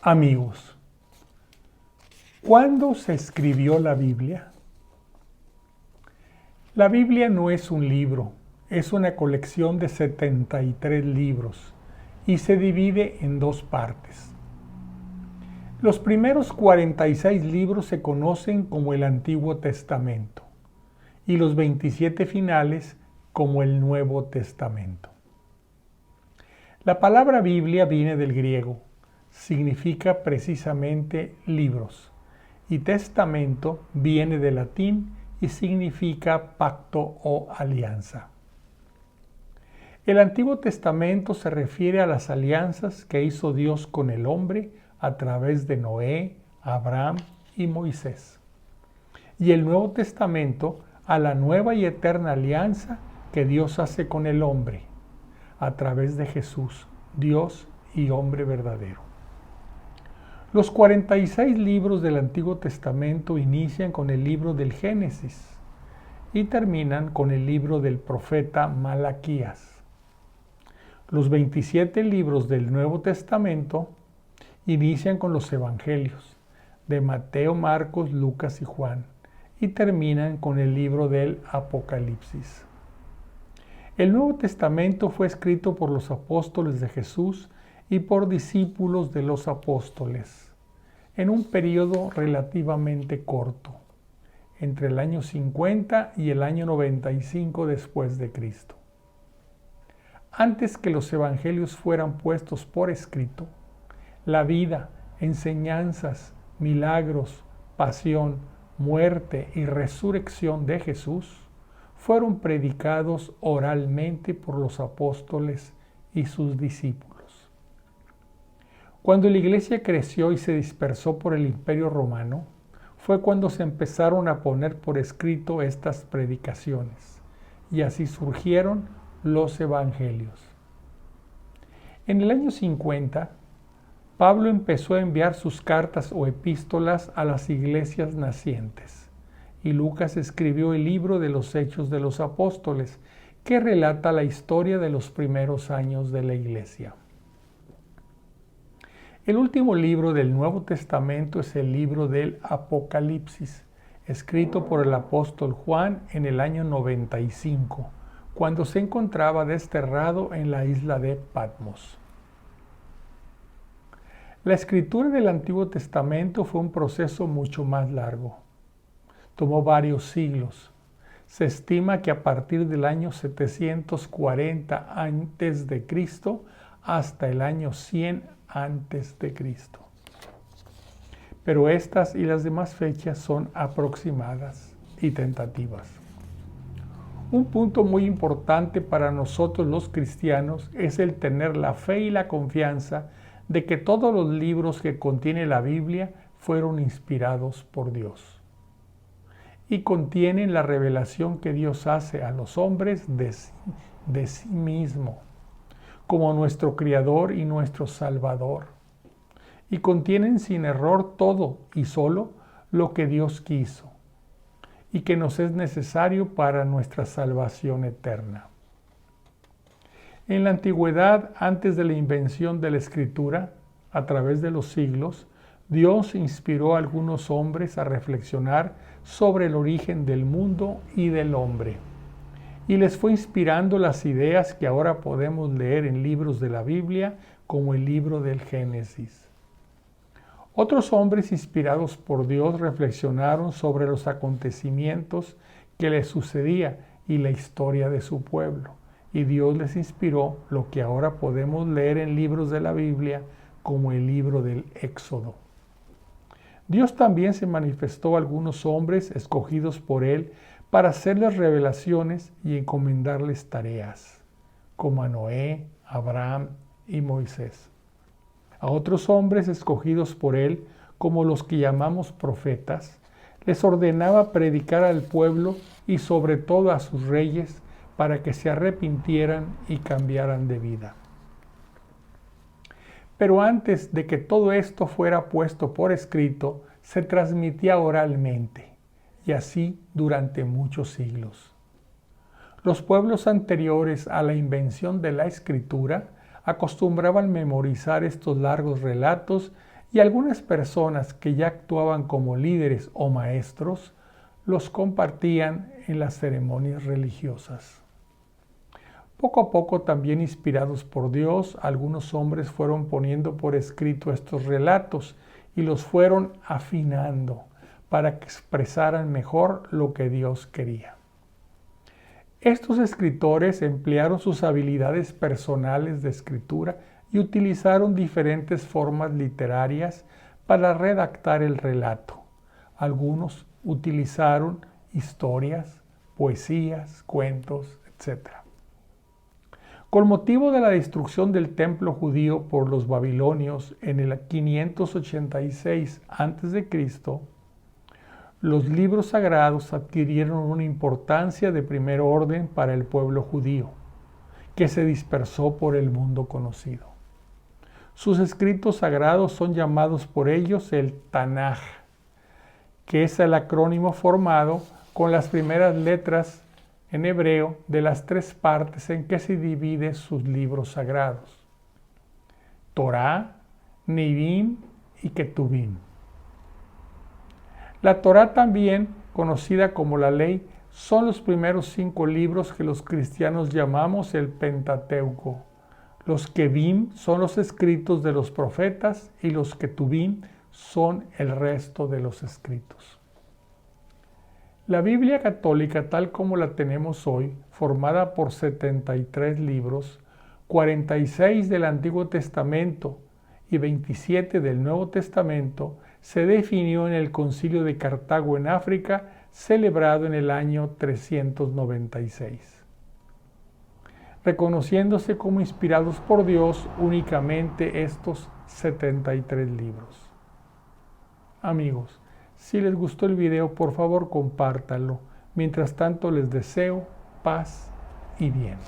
Amigos, ¿cuándo se escribió la Biblia? La Biblia no es un libro, es una colección de 73 libros y se divide en dos partes. Los primeros 46 libros se conocen como el Antiguo Testamento y los 27 finales como el Nuevo Testamento. La palabra Biblia viene del griego, significa precisamente libros, y testamento viene del latín y significa pacto o alianza. El Antiguo Testamento se refiere a las alianzas que hizo Dios con el hombre a través de Noé, Abraham y Moisés. Y el Nuevo Testamento a la nueva y eterna alianza que Dios hace con el hombre a través de Jesús, Dios y hombre verdadero. Los 46 libros del Antiguo Testamento inician con el libro del Génesis y terminan con el libro del profeta Malaquías. Los 27 libros del Nuevo Testamento inician con los Evangelios de Mateo, Marcos, Lucas y Juan y terminan con el libro del Apocalipsis. El Nuevo Testamento fue escrito por los apóstoles de Jesús y por discípulos de los apóstoles, en un periodo relativamente corto, entre el año 50 y el año 95 después de Cristo. Antes que los evangelios fueran puestos por escrito, la vida, enseñanzas, milagros, pasión, muerte y resurrección de Jesús fueron predicados oralmente por los apóstoles y sus discípulos. Cuando la iglesia creció y se dispersó por el Imperio Romano, fue cuando se empezaron a poner por escrito estas predicaciones, y así surgieron los evangelios. En el año 50, Pablo empezó a enviar sus cartas o epístolas a las iglesias nacientes, y Lucas escribió el libro de los Hechos de los Apóstoles, que relata la historia de los primeros años de la iglesia. El último libro del Nuevo Testamento es el libro del Apocalipsis, escrito por el apóstol Juan en el año 95, cuando se encontraba desterrado en la isla de Patmos. La escritura del Antiguo Testamento fue un proceso mucho más largo. Tomó varios siglos. Se estima que a partir del año 740 a.C. hasta el año 100 a.C. Pero estas y las demás fechas son aproximadas y tentativas. Un punto muy importante para nosotros los cristianos es el tener la fe y la confianza de que todos los libros que contiene la Biblia fueron inspirados por Dios y contienen la revelación que Dios hace a los hombres de sí mismo, como nuestro Creador y nuestro Salvador, y contienen sin error todo y solo lo que Dios quiso y que nos es necesario para nuestra salvación eterna. En la antigüedad, antes de la invención de la Escritura, a través de los siglos, Dios inspiró a algunos hombres a reflexionar sobre el origen del mundo y del hombre, y les fue inspirando las ideas que ahora podemos leer en libros de la Biblia, como el libro del Génesis. Otros hombres inspirados por Dios reflexionaron sobre los acontecimientos que les sucedía y la historia de su pueblo, y Dios les inspiró lo que ahora podemos leer en libros de la Biblia, como el libro del Éxodo. Dios también se manifestó a algunos hombres escogidos por Él para hacerles revelaciones y encomendarles tareas, como a Noé, Abraham y Moisés. A otros hombres escogidos por Él, como los que llamamos profetas, les ordenaba predicar al pueblo y sobre todo a sus reyes para que se arrepintieran y cambiaran de vida. Pero antes de que todo esto fuera puesto por escrito, se transmitía oralmente, y así durante muchos siglos. Los pueblos anteriores a la invención de la escritura acostumbraban memorizar estos largos relatos y algunas personas que ya actuaban como líderes o maestros los compartían en las ceremonias religiosas. Poco a poco, también inspirados por Dios, algunos hombres fueron poniendo por escrito estos relatos y los fueron afinando para que expresaran mejor lo que Dios quería. Estos escritores emplearon sus habilidades personales de escritura y utilizaron diferentes formas literarias para redactar el relato. Algunos utilizaron historias, poesías, cuentos, etc. Con motivo de la destrucción del templo judío por los babilonios en el 586 a.C., los libros sagrados adquirieron una importancia de primer orden para el pueblo judío, que se dispersó por el mundo conocido. Sus escritos sagrados son llamados por ellos el Tanaj, que es el acrónimo formado con las primeras letras en hebreo de las tres partes en que se dividen sus libros sagrados: Torá, Nevi'im y Ketuvim. La Torá, también conocida como la Ley, son los primeros 5 libros que los cristianos llamamos el Pentateuco. Los Kevim son los escritos de los profetas y los Ketuvim son el resto de los escritos. La Biblia católica, tal como la tenemos hoy, formada por 73 libros, 46 del Antiguo Testamento y 27 del Nuevo Testamento, se definió en el Concilio de Cartago en África, celebrado en el año 396, reconociéndose como inspirados por Dios únicamente estos 73 libros. Amigos, si les gustó el video, por favor compártanlo. Mientras tanto, les deseo paz y bien.